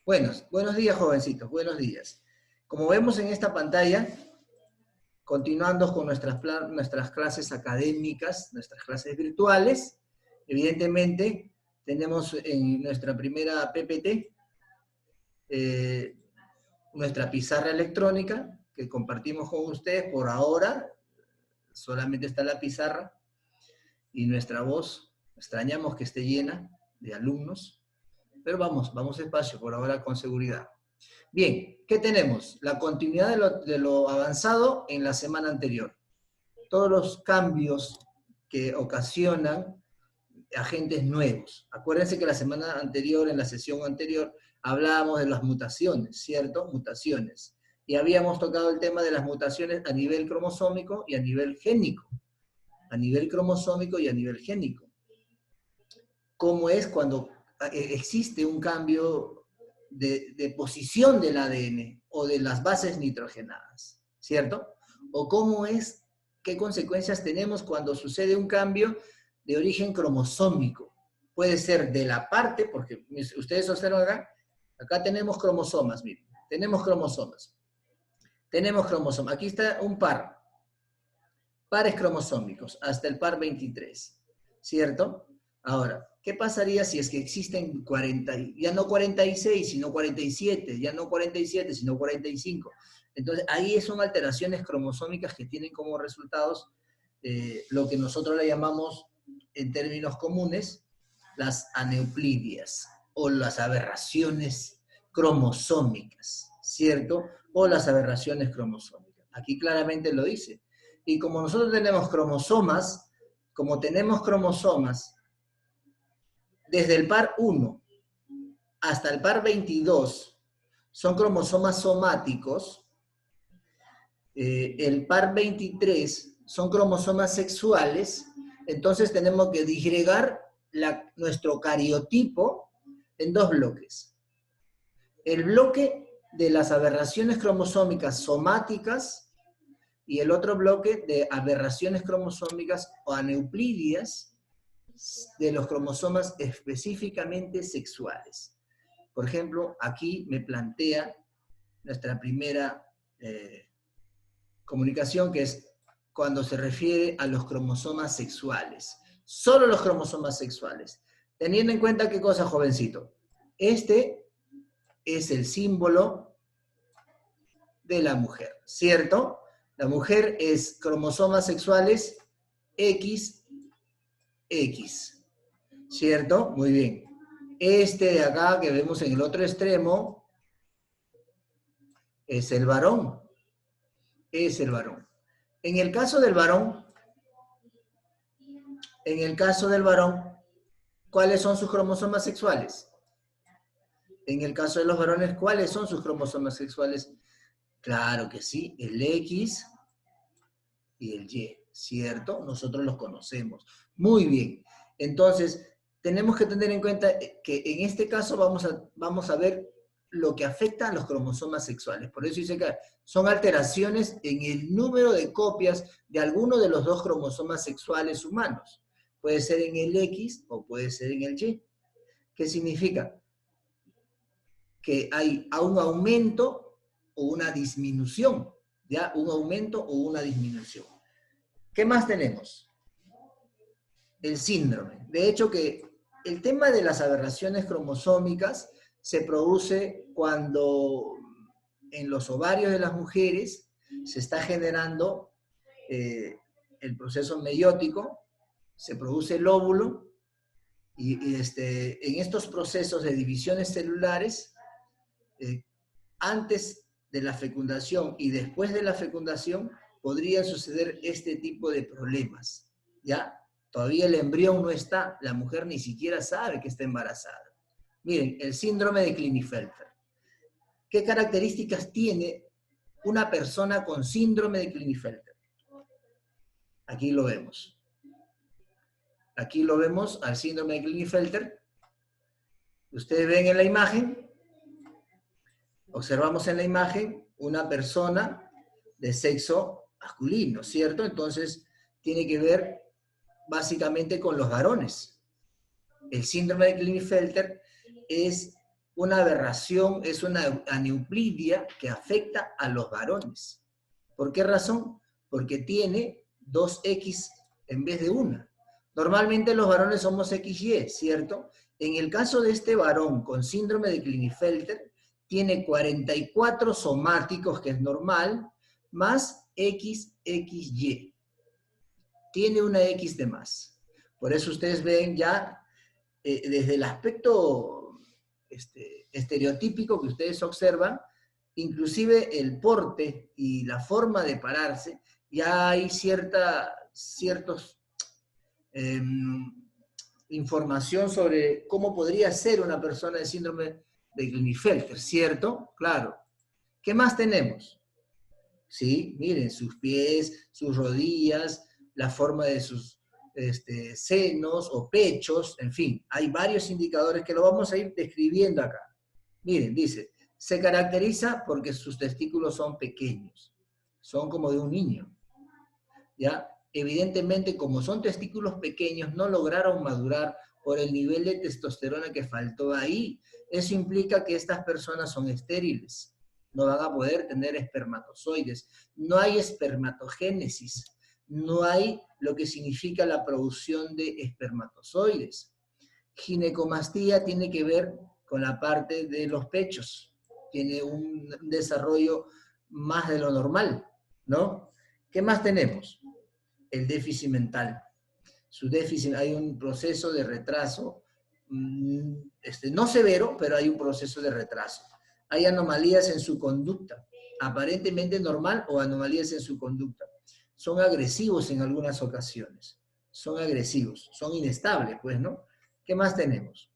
Buenos días, jovencitos, buenos días. Como vemos en esta pantalla, continuando con nuestras clases académicas, nuestras clases virtuales, evidentemente tenemos en nuestra primera PPT nuestra pizarra electrónica que compartimos con ustedes. Por ahora solamente está la pizarra y nuestra voz, extrañamos que esté llena de alumnos, pero vamos despacio por ahora con seguridad. Bien, ¿qué tenemos? La continuidad de lo avanzado en la semana anterior. Todos los cambios que ocasionan agentes nuevos. Acuérdense que la semana anterior, en la sesión anterior, hablábamos de las mutaciones, ¿cierto? Mutaciones. Y habíamos tocado el tema de las mutaciones a nivel cromosómico y a nivel génico. A nivel cromosómico y a nivel génico. ¿Cómo es cuando existe un cambio de posición del ADN o de las bases nitrogenadas, ¿cierto? O cómo es, qué consecuencias tenemos cuando sucede un cambio de origen cromosómico. Puede ser de la parte, porque ustedes observan acá tenemos cromosomas, miren, tenemos cromosomas. Aquí está un pares cromosómicos, hasta el par 23, ¿cierto? Ahora, ¿qué pasaría si es que existen 40, ya no 46, sino 47, ya no 47, sino 45? Entonces, ahí son alteraciones cromosómicas que tienen como resultados lo que nosotros le llamamos, en términos comunes, las aneuplidias, o las aberraciones cromosómicas, ¿cierto? O las aberraciones cromosómicas. Aquí claramente lo dice. Y como nosotros tenemos cromosomas, desde el par 1 hasta el par 22 son cromosomas somáticos, el par 23 son cromosomas sexuales, entonces tenemos que disgregar nuestro cariotipo en dos bloques. El bloque de las aberraciones cromosómicas somáticas y el otro bloque de aberraciones cromosómicas o aneuplidias de los cromosomas específicamente sexuales. Por ejemplo, aquí me plantea nuestra primera comunicación, que es cuando se refiere a los cromosomas sexuales. Solo los cromosomas sexuales. Teniendo en cuenta qué cosa, jovencito. Este es el símbolo de la mujer, ¿cierto? La mujer es cromosomas sexuales XX, ¿cierto? Muy bien. Este de acá que vemos en el otro extremo es el varón. Es el varón. En el caso del varón, ¿cuáles son sus cromosomas sexuales? En el caso de los varones, ¿cuáles son sus cromosomas sexuales? Claro que sí, el X y el Y, ¿cierto? Nosotros los conocemos. Muy bien. Entonces, tenemos que tener en cuenta que en este caso vamos a ver lo que afecta a los cromosomas sexuales. Por eso dice que son alteraciones en el número de copias de alguno de los dos cromosomas sexuales humanos. Puede ser en el X o puede ser en el Y. ¿Qué significa? Que hay un aumento o una disminución, ¿ya? Un aumento o una disminución. ¿Qué más tenemos? El síndrome. De hecho, que el tema de las aberraciones cromosómicas se produce cuando en los ovarios de las mujeres se está generando el proceso meiótico, se produce el óvulo, y en estos procesos de divisiones celulares, antes de la fecundación y después de la fecundación, podrían suceder este tipo de problemas, ¿ya? Todavía el embrión no está, la mujer ni siquiera sabe que está embarazada. Miren, el síndrome de Klinefelter. ¿Qué características tiene una persona con síndrome de Klinefelter? Aquí lo vemos. Aquí lo vemos al síndrome de Klinefelter. Ustedes ven en la imagen, observamos en la imagen una persona de sexo masculino, ¿cierto? Entonces, tiene que ver básicamente con los varones. El síndrome de Klinefelter es una aberración, es una aneuploidia que afecta a los varones. ¿Por qué razón? Porque tiene 2X en vez de una. Normalmente los varones somos XY, ¿cierto? En el caso de este varón con síndrome de Klinefelter, tiene 44 somáticos, que es normal, más XXY. Tiene una X de más. Por eso ustedes ven ya, desde el aspecto estereotípico que ustedes observan, inclusive el porte y la forma de pararse, ya hay ciertos información sobre cómo podría ser una persona de síndrome de Klinefelter, ¿cierto? Claro. ¿Qué más tenemos? ¿Sí? Miren, sus pies, sus rodillas, la forma de sus senos o pechos, en fin, hay varios indicadores que lo vamos a ir describiendo acá. Miren, dice, se caracteriza porque sus testículos son pequeños, son como de un niño, ¿ya? Evidentemente, como son testículos pequeños, no lograron madurar por el nivel de testosterona que faltó ahí. Eso implica que estas personas son estériles, no van a poder tener espermatozoides, no hay espermatogénesis, no hay lo que significa la producción de espermatozoides. Ginecomastía tiene que ver con la parte de los pechos, tiene un desarrollo más de lo normal, ¿no? ¿Qué más tenemos? El déficit mental. Su déficit, hay un proceso de retraso, no severo, pero hay un proceso de retraso. Hay anomalías en su conducta, aparentemente normal o anomalías en su conducta. Son agresivos en algunas ocasiones, son agresivos, son inestables, pues, ¿no? ¿Qué más tenemos?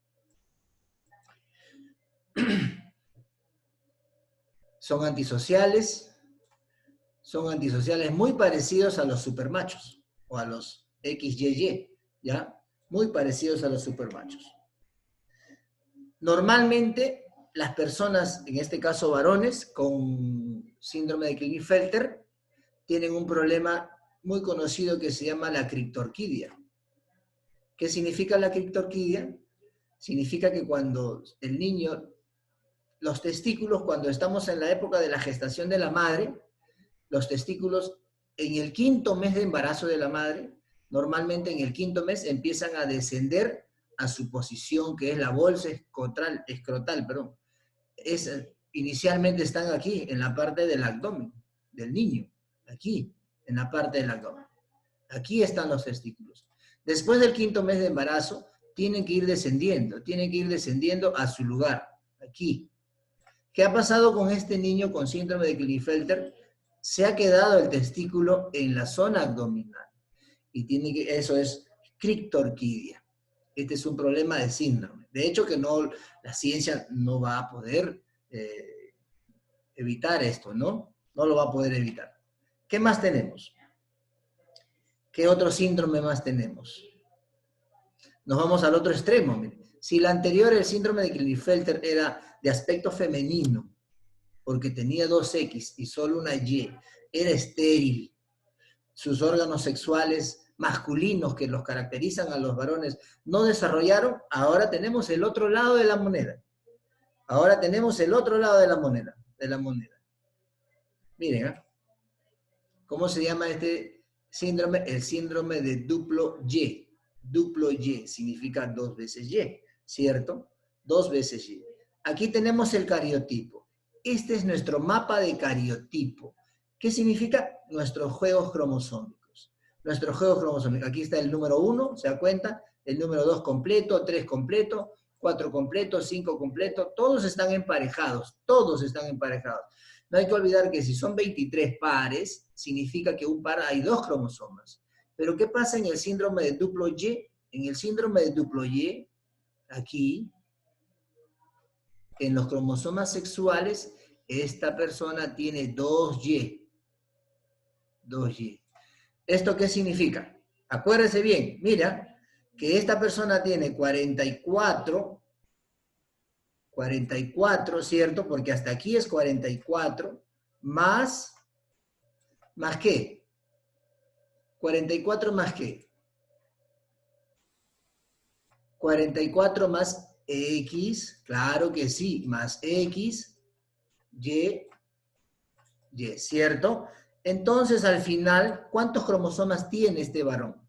Son antisociales muy parecidos a los supermachos o a los XYY, ¿ya? Muy parecidos a los supermachos. Normalmente, las personas, en este caso varones, con síndrome de Klinefelter, tienen un problema muy conocido que se llama la criptorquidia. ¿Qué significa la criptorquidia? Significa que cuando el niño, los testículos, cuando estamos en la época de la gestación de la madre, los testículos en el 5º mes de embarazo de la madre, normalmente en el 5º mes empiezan a descender a su posición, que es la bolsa escrotal, perdón. Inicialmente están aquí, en la parte del abdomen del niño, aquí, en la parte del abdomen. Aquí están los testículos. Después del 5º mes de embarazo, tienen que ir descendiendo a su lugar, aquí. ¿Qué ha pasado con este niño con síndrome de Klinefelter? Se ha quedado el testículo en la zona abdominal. Y eso es criptorquidia. Este es un problema de síndrome. De hecho, que no, la ciencia no va a poder evitar esto, ¿no? No lo va a poder evitar. ¿Qué más tenemos? ¿Qué otro síndrome más tenemos? Nos vamos al otro extremo. Miren. Si la anterior, el síndrome de Klinefelter, era de aspecto femenino, porque tenía 2X y solo una Y, era estéril, sus órganos sexuales masculinos que los caracterizan a los varones no desarrollaron, ahora tenemos el otro lado de la moneda. Ahora tenemos el otro lado de la moneda. Miren, ¿eh? ¿Cómo se llama este síndrome? El síndrome de duplo Y. Duplo Y significa 2 veces Y, ¿cierto? 2 veces Y. Aquí tenemos el cariotipo. Este es nuestro mapa de cariotipo. ¿Qué significa? Nuestros juegos cromosómicos. Nuestros juegos cromosómicos. Aquí está el número 1, ¿se da cuenta? El número 2 completo, 3 completo, 4 completo, 5 completo. Todos están emparejados. Todos están emparejados. No hay que olvidar que si son 23 pares, significa que un par hay 2 cromosomas. Pero ¿qué pasa en el síndrome de duplo Y? En el síndrome de duplo Y, aquí, en los cromosomas sexuales, esta persona tiene 2Y. 2Y. ¿Esto qué significa? Acuérdense bien, mira, que esta persona tiene 44, ¿cierto? Porque hasta aquí es 44, ¿más qué? 44 más qué? 44 más X, claro que sí, más X, Y, ¿cierto? Entonces, al final, ¿cuántos cromosomas tiene este varón?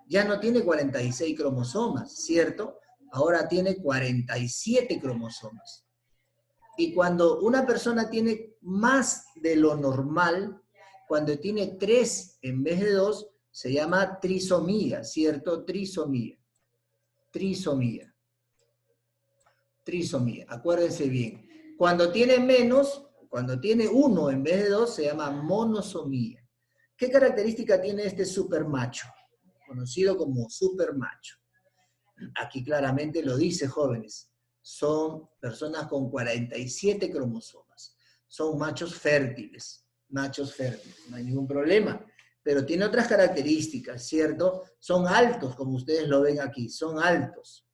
Ya no tiene 46 cromosomas, ¿cierto? Ahora tiene 47 cromosomas. Y cuando una persona tiene más de lo normal, cuando tiene 3 en vez de 2, se llama trisomía, ¿cierto? Trisomía. Trisomía. Trisomía. Acuérdense bien. Cuando tiene menos, cuando tiene 1 en vez de 2, se llama monosomía. ¿Qué característica tiene este supermacho? Conocido como supermacho. Aquí claramente lo dice, jóvenes. Son personas con 47 cromosomas. Son machos fértiles. Machos fértiles. No hay ningún problema. Pero tiene otras características, ¿cierto? Son altos, como ustedes lo ven aquí. Son altos.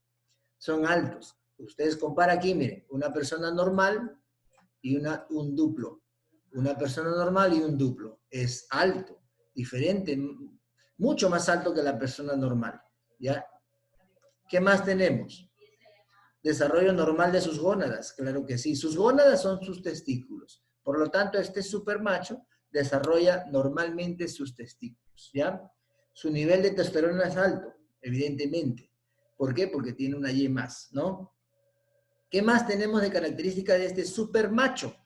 Son altos. Ustedes comparan aquí, miren, una persona normal y un duplo. Una persona normal y un duplo. Es alto, diferente, mucho más alto que la persona normal. ¿Ya? ¿Qué más tenemos? Desarrollo normal de sus gónadas, claro que sí. Sus gónadas son sus testículos. Por lo tanto, este supermacho desarrolla normalmente sus testículos, ¿ya? Su nivel de testosterona es alto, evidentemente. ¿Por qué? Porque tiene una Y más, ¿no? ¿Qué más tenemos de característica de este supermacho?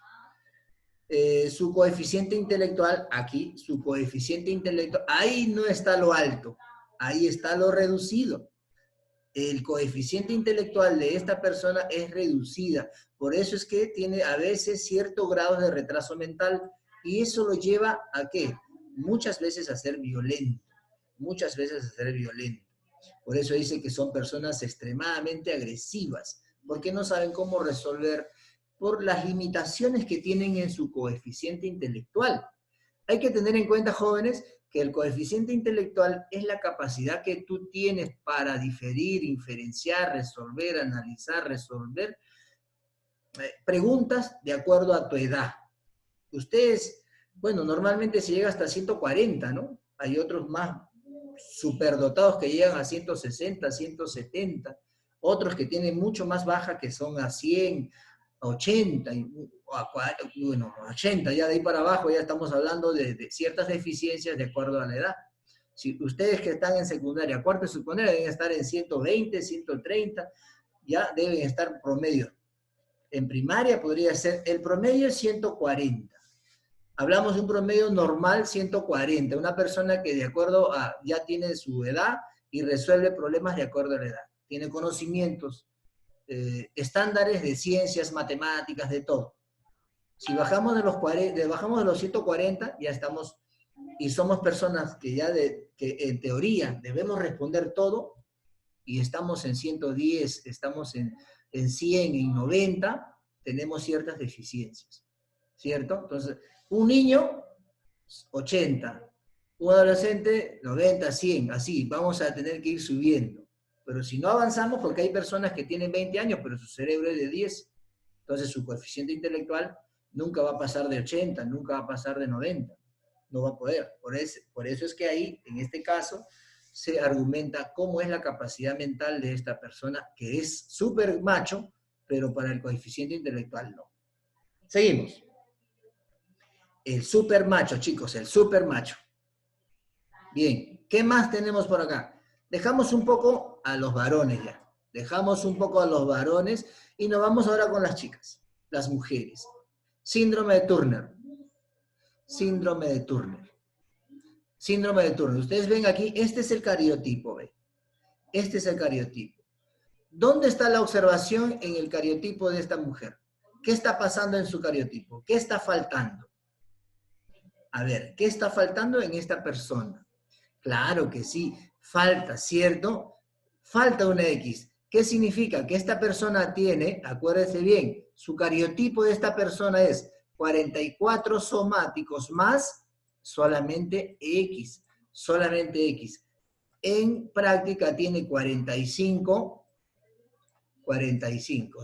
Su coeficiente intelectual, aquí, su coeficiente intelectual, ahí no está lo alto, ahí está lo reducido. El coeficiente intelectual de esta persona es reducida. Por eso es que tiene a veces cierto grado de retraso mental y eso lo lleva a ¿qué? Muchas veces a ser violento. Muchas veces a ser violento. Por eso dice que son personas extremadamente agresivas, porque no saben cómo resolver por las limitaciones que tienen en su coeficiente intelectual. Hay que tener en cuenta, jóvenes, que el coeficiente intelectual es la capacidad que tú tienes para diferir, inferenciar, resolver, analizar, resolver preguntas de acuerdo a tu edad. Ustedes, bueno, normalmente se llega hasta 140, ¿no? Hay otros más superdotados que llegan a 160, 170, otros que tienen mucho más baja que son a 100, a 80, bueno, 80, ya de ahí para abajo ya estamos hablando de ciertas deficiencias de acuerdo a la edad. Si ustedes que están en secundaria, cuarto de secundaria, deben estar en 120, 130, ya deben estar promedio. En primaria podría ser, el promedio es 140. Hablamos de un promedio normal 140, una persona que de acuerdo a, ya tiene su edad y resuelve problemas de acuerdo a la edad. Tiene conocimientos, estándares de ciencias, matemáticas, de todo. Si bajamos de los 40, bajamos de los 140, ya estamos, y somos personas que ya que en teoría debemos responder todo, y estamos en 110, estamos en 100, en 90, tenemos ciertas deficiencias, ¿cierto? Entonces, un niño, 80, un adolescente, 90, 100, así, vamos a tener que ir subiendo. Pero si no avanzamos, porque hay personas que tienen 20 años, pero su cerebro es de 10, entonces su coeficiente intelectual nunca va a pasar de 80, nunca va a pasar de 90, no va a poder. Por eso es que ahí, en este caso, se argumenta cómo es la capacidad mental de esta persona, que es súper macho, pero para el coeficiente intelectual no. Seguimos. El super macho, chicos, el super macho. Bien, ¿qué más tenemos por acá? Dejamos un poco a los varones ya. Dejamos un poco a los varones y nos vamos ahora con las chicas, las mujeres. Síndrome de Turner. Síndrome de Turner. Síndrome de Turner. Ustedes ven aquí, este es el cariotipo, ¿ve? Este es el cariotipo. ¿Dónde está la observación en el cariotipo de esta mujer? ¿Qué está pasando en su cariotipo? ¿Qué está faltando? A ver, ¿qué está faltando en esta persona? Claro que sí, falta, ¿cierto? Falta una X. ¿Qué significa? Que esta persona tiene, acuérdese bien, su cariotipo de esta persona es 44 somáticos más solamente X, solamente X. En práctica tiene 45,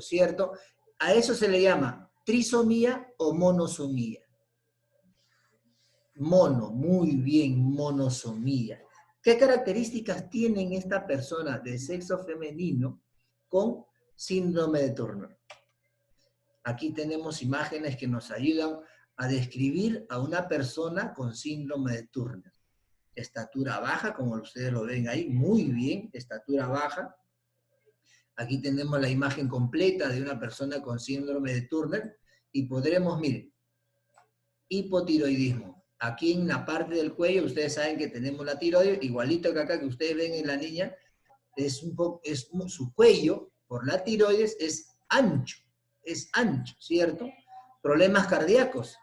¿cierto? A eso se le llama trisomía o monosomía. Mono, muy bien, monosomía. ¿Qué características tienen esta persona de sexo femenino con síndrome de Turner. Aquí tenemos imágenes que nos ayudan a describir a una persona con síndrome de Turner. Estatura baja, como ustedes lo ven ahí, muy bien, estatura baja. Aquí tenemos la imagen completa de una persona con síndrome de Turner y podremos, miren, hipotiroidismo. Aquí en la parte del cuello, ustedes saben que tenemos la tiroides, igualito que acá que ustedes ven en la niña, su cuello, por la tiroides, es ancho, ¿cierto? Problemas cardíacos,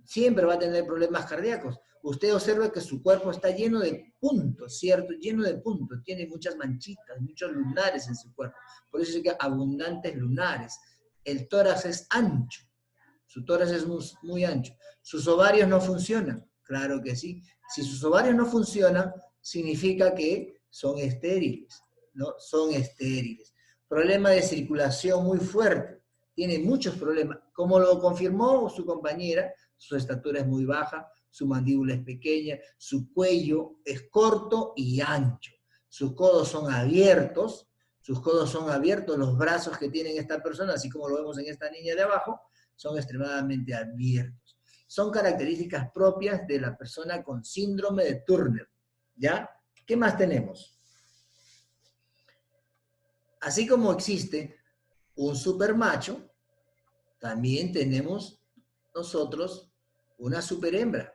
siempre va a tener problemas cardíacos. Usted observa que su cuerpo está lleno de puntos, ¿cierto? Lleno de puntos, tiene muchas manchitas, muchos lunares en su cuerpo. Por eso es que abundantes lunares. El tórax es ancho, su tórax es muy ancho. ¿Sus ovarios no funcionan? Claro que sí. Si sus ovarios no funcionan, significa que son estériles, ¿no? Son estériles. Problema de circulación muy fuerte. Tiene muchos problemas. Como lo confirmó su compañera, su estatura es muy baja, su mandíbula es pequeña, su cuello es corto y ancho. Sus codos son abiertos, los brazos que tienen esta persona, así como lo vemos en esta niña de abajo, son extremadamente abiertos. Son características propias de la persona con síndrome de Turner, ¿ya? ¿Qué más tenemos? Así como existe un supermacho, también tenemos nosotros una superhembra.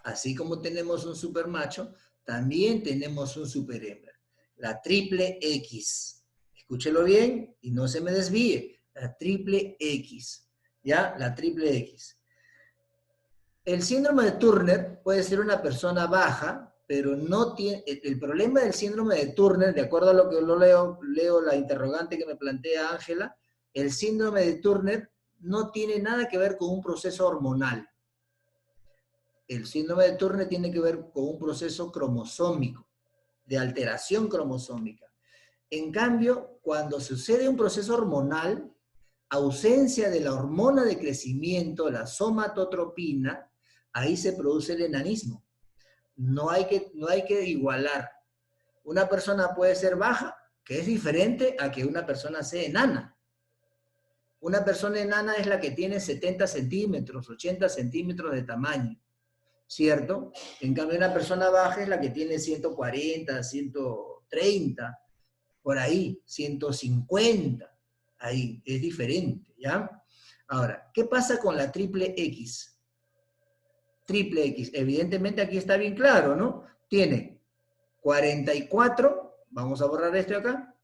Así como tenemos un supermacho, también tenemos un superhembra. La triple X. Escúchelo bien y no se me desvíe. La triple X. ¿Ya? La triple X. El síndrome de Turner puede ser una persona baja, pero no tiene... El problema del síndrome de Turner, de acuerdo a lo que leo la interrogante que me plantea Ángela, el síndrome de Turner no tiene nada que ver con un proceso hormonal. El síndrome de Turner tiene que ver con un proceso cromosómico, de alteración cromosómica. En cambio, cuando sucede un proceso hormonal, ausencia de la hormona de crecimiento, la somatotropina, ahí se produce el enanismo. No hay que igualar. Una persona puede ser baja, que es diferente a que una persona sea enana. Una persona enana es la que tiene 70 centímetros, 80 centímetros de tamaño, ¿cierto? En cambio, una persona baja es la que tiene 140, 130, por ahí, 150, ahí, es diferente, ¿ya? Ahora, ¿qué pasa con la triple X? Triple X, evidentemente aquí está bien claro, ¿no? Tiene 44, vamos a borrar esto de acá,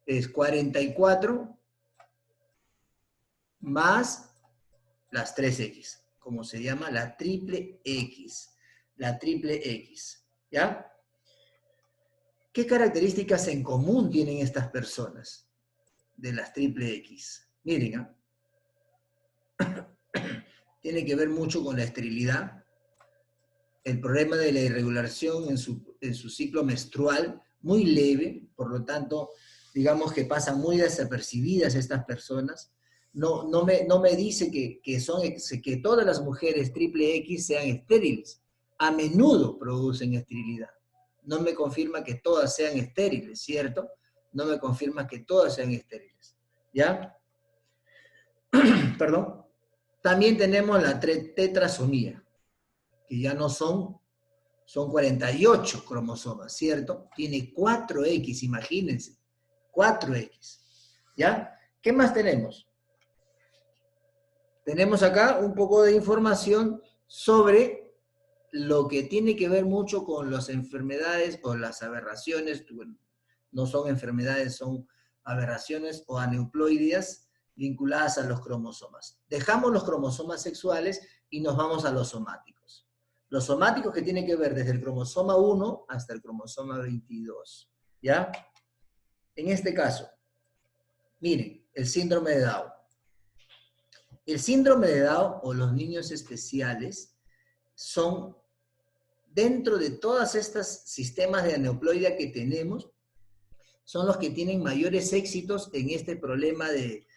es 44 más las 3X, como se llama la triple X, ¿ya? ¿Qué características en común tienen estas personas de las triple X? Miren, tiene que ver mucho con la esterilidad, el problema de la irregulación en su ciclo menstrual, muy leve, por lo tanto, digamos que pasan muy desapercibidas estas personas. No me dice que todas las mujeres triple X sean estériles. A menudo producen esterilidad. No me confirma que todas sean estériles, ¿cierto? No me confirma que todas sean estériles. ¿Ya? Perdón. También tenemos la tetrasomía, que ya no son 48 cromosomas, ¿cierto? Tiene 4X, imagínense. 4X. ¿Ya? ¿Qué más tenemos? Tenemos acá un poco de información sobre lo que tiene que ver mucho con las enfermedades o las aberraciones, bueno, no son enfermedades, son aberraciones o aneuploidias vinculadas a los cromosomas. Dejamos los cromosomas sexuales y nos vamos a los somáticos. Los somáticos que tienen que ver desde el cromosoma 1 hasta el cromosoma 22. ¿Ya? En este caso, miren, el síndrome de Down. El síndrome de Down o los niños especiales son, dentro de todas estas sistemas de aneuploidia que tenemos, son los que tienen mayores éxitos en este problema de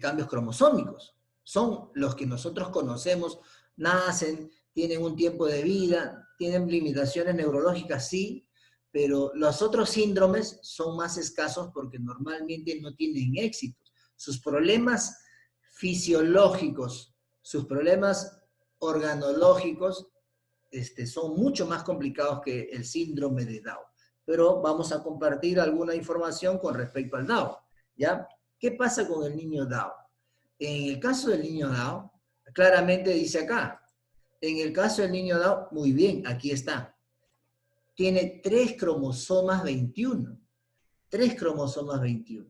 cambios cromosómicos. Son los que nosotros conocemos, nacen, tienen un tiempo de vida, tienen limitaciones neurológicas, sí, pero los otros síndromes son más escasos porque normalmente no tienen éxito. Sus problemas fisiológicos, sus problemas organológicos, son mucho más complicados que el síndrome de Down. Pero vamos a compartir alguna información con respecto al Down, ¿ya? ¿Qué pasa con el niño Down? En el caso del niño Down, claramente dice acá, en el caso del niño Down, muy bien, aquí está. Tiene 3 cromosomas 21. 3 cromosomas 21.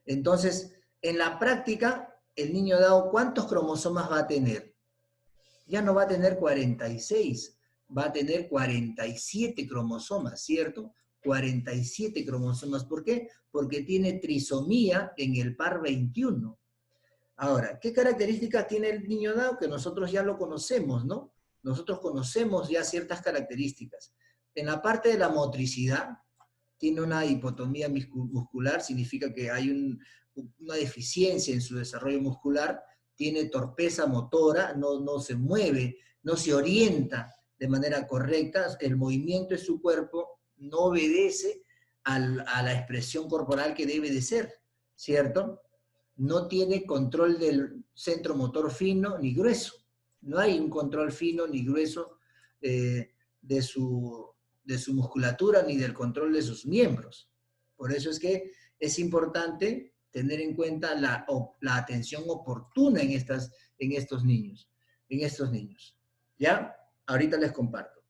Entonces, en la práctica, el niño Down, ¿cuántos cromosomas va a tener? Ya no va a tener 46, va a tener 47 cromosomas, ¿cierto? 47 cromosomas. ¿Por qué? Porque tiene trisomía en el par 21. Ahora, ¿qué características tiene el niño Down? Que nosotros ya lo conocemos, ¿no? Nosotros conocemos ya ciertas características. En la parte de la motricidad, tiene una hipotomía muscular, significa que hay una deficiencia en su desarrollo muscular, tiene torpeza motora, no se mueve, no se orienta de manera correcta, el movimiento de su cuerpo no obedece a la expresión corporal que debe de ser, ¿cierto? No tiene control del centro motor fino ni grueso. No hay un control fino ni grueso de su musculatura ni del control de sus miembros. Por eso es que es importante tener en cuenta la atención oportuna en estos niños. ¿Ya? Ahorita les comparto.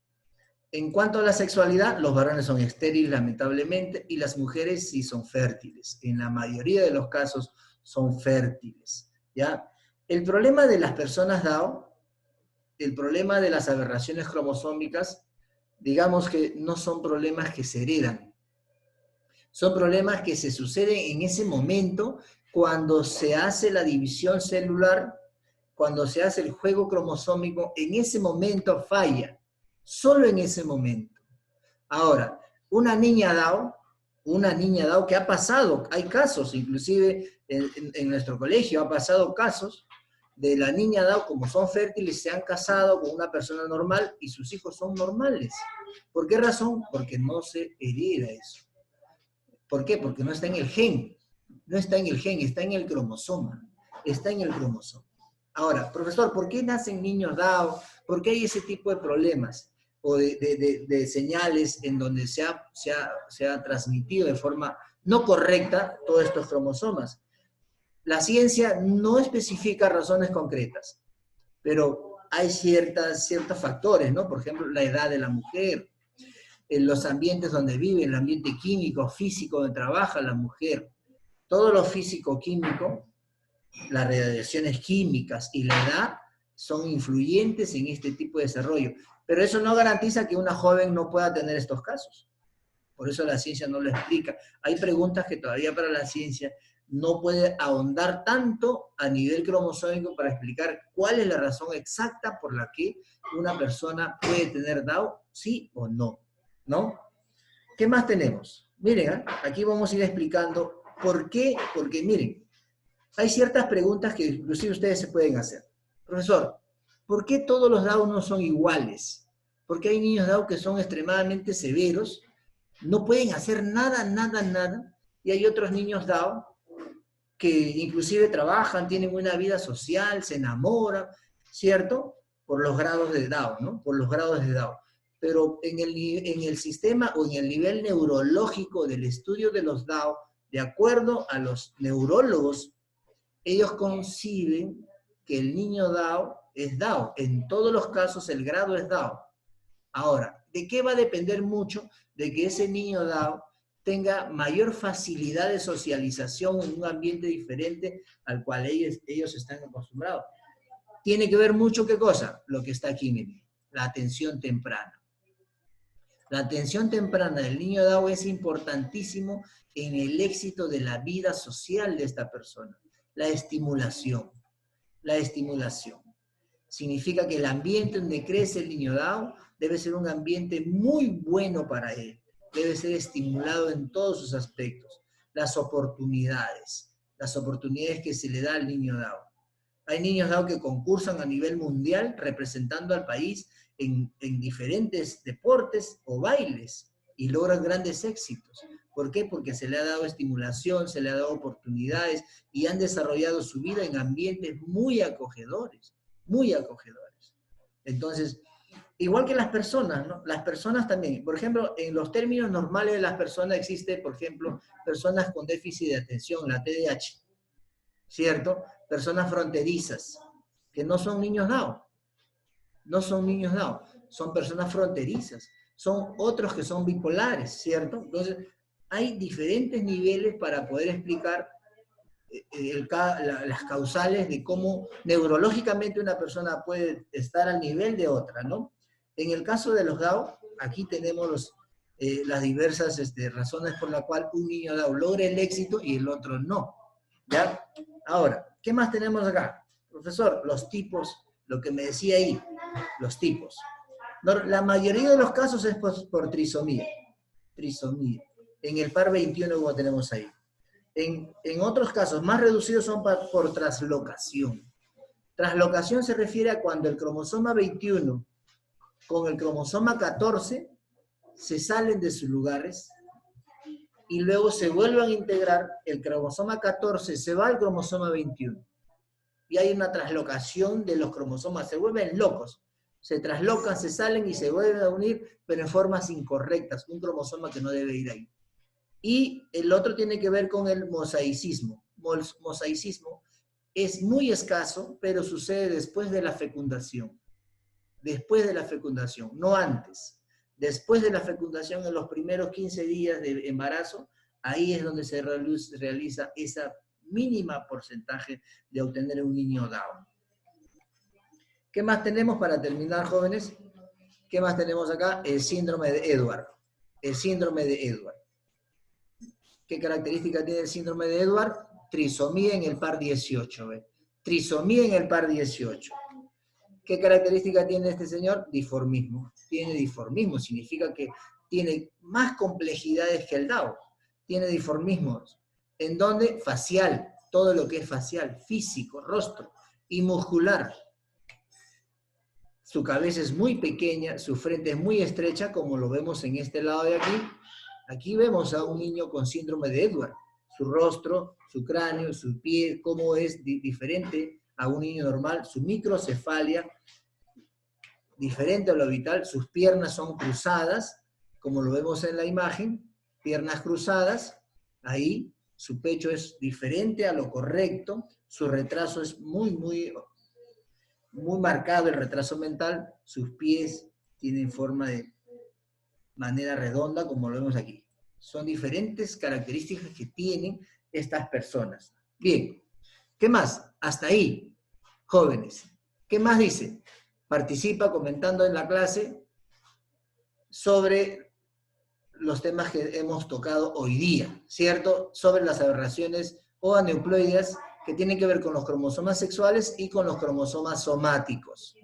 En cuanto a la sexualidad, los varones son estériles, lamentablemente, y las mujeres sí son fértiles. En la mayoría de los casos son fértiles, ¿ya? El problema de las personas Down, el problema de las aberraciones cromosómicas, digamos que no son problemas que se heredan. Son problemas que se suceden en ese momento cuando se hace la división celular, cuando se hace el juego cromosómico, en ese momento falla. Solo en ese momento. Ahora, una niña Down que ha pasado, hay casos, inclusive en nuestro colegio ha pasado casos de la niña Down, como son fértiles, se han casado con una persona normal y sus hijos son normales. ¿Por qué razón? Porque no se hereda eso. ¿Por qué? Porque no está en el gen. No está en el gen, está en el cromosoma. Está en el cromosoma. Ahora, profesor, ¿por qué nacen niños Down? ¿Por qué hay ese tipo de problemas? O de señales en donde se ha transmitido de forma no correcta todos estos cromosomas. La ciencia no especifica razones concretas, pero hay ciertos factores, ¿no? Por ejemplo, la edad de la mujer, en los ambientes donde vive, el ambiente químico, físico donde trabaja la mujer. Todo lo físico-químico, las radiaciones químicas y la edad son influyentes en este tipo de desarrollo. Pero eso no garantiza que una joven no pueda tener estos casos. Por eso la ciencia no lo explica. Hay preguntas que todavía para la ciencia no puede ahondar tanto a nivel cromosómico para explicar cuál es la razón exacta por la que una persona puede tener Down, sí o no, ¿no? ¿Qué más tenemos? Miren, aquí vamos a ir explicando por qué, porque miren, hay ciertas preguntas que inclusive ustedes se pueden hacer. Profesor, ¿por qué todos los Down no son iguales? Porque hay niños Down que son extremadamente severos, no pueden hacer nada, y hay otros niños Down que inclusive trabajan, tienen una vida social, se enamoran, ¿cierto? Por los grados de Down, ¿no? Por los grados de Down. Pero en el sistema o en el nivel neurológico del estudio de los Down, de acuerdo a los neurólogos, ellos conciben que el niño Down es Down. En todos los casos el grado es Down. Ahora, ¿de qué va a depender mucho? De que ese niño Down tenga mayor facilidad de socialización en un ambiente diferente al cual ellos están acostumbrados. Tiene que ver mucho, ¿qué cosa? Lo que está aquí, miren, la atención temprana. La atención temprana del niño Down es importantísimo en el éxito de la vida social de esta persona. La estimulación. La estimulación. Significa que el ambiente donde crece el niño Down debe ser un ambiente muy bueno para él. Debe ser estimulado en todos sus aspectos. Las oportunidades que se le da al niño Down. Hay niños Down que concursan a nivel mundial representando al país en diferentes deportes o bailes. y logran grandes éxitos. ¿Por qué? Porque se le ha dado estimulación, se le ha dado oportunidades y han desarrollado su vida en ambientes muy acogedores, muy acogedores. Entonces, igual que las personas, ¿no? Las personas también, por ejemplo, en los términos normales de las personas existe, por ejemplo, personas con déficit de atención, la TDAH, ¿cierto? Personas fronterizas, que no son niños Down, no son niños Down, son personas fronterizas, son otros que son bipolares, ¿cierto? Entonces, hay diferentes niveles para poder explicar las causales de cómo neurológicamente una persona puede estar al nivel de otra, ¿no? En el caso de los Down, aquí tenemos las diversas razones por las cuales un niño Down logra el éxito y el otro no, ¿ya? Ahora, ¿qué más tenemos acá? Profesor, los tipos, lo que me decía ahí, los tipos. La mayoría de los casos es por trisomía. Trisomía. En el par 21 como tenemos ahí. En otros casos más reducidos son por traslocación. Traslocación se refiere a cuando el cromosoma 21 con el cromosoma 14 se salen de sus lugares y luego se vuelvan a integrar, el cromosoma 14 se va al cromosoma 21. Y hay una traslocación de los cromosomas, se vuelven locos. Se traslocan, se salen y se vuelven a unir, pero en formas incorrectas, un cromosoma que no debe ir ahí. Y el otro tiene que ver con el mosaicismo. Mosaicismo es muy escaso, pero sucede después de la fecundación. Después de la fecundación, no antes. Después de la fecundación, en los primeros 15 días de embarazo, ahí es donde se realiza esa mínima porcentaje de obtener un niño Down. ¿Qué más tenemos para terminar, jóvenes? ¿Qué más tenemos acá? El síndrome de Edward. El síndrome de Edward. ¿Qué característica tiene el síndrome de Edward? Trisomía en el par 18. ¿Ve? Trisomía en el par 18. ¿Qué característica tiene este señor? Diformismo. Tiene diformismo, significa que tiene más complejidades que el Down. Tiene diformismos. ¿En dónde? Facial. Todo lo que es facial, físico, rostro y muscular. Su cabeza es muy pequeña, su frente es muy estrecha, como lo vemos en este lado de aquí. Aquí vemos a un niño con síndrome de Edward. Su rostro, su cráneo, su pie, cómo es diferente a un niño normal. Su microcefalia, diferente a lo vital. Sus piernas son cruzadas, como lo vemos en la imagen. Piernas cruzadas. Ahí, su pecho es diferente a lo correcto. Su retraso es muy marcado, el retraso mental. Sus pies tienen forma de manera redonda, como lo vemos aquí. Son diferentes características que tienen estas personas. Bien, ¿qué más? Hasta ahí, jóvenes. ¿Qué más dice? Participa comentando en la clase sobre los temas que hemos tocado hoy día, ¿cierto? Sobre las aberraciones o aneuploideas que tienen que ver con los cromosomas sexuales y con los cromosomas somáticos.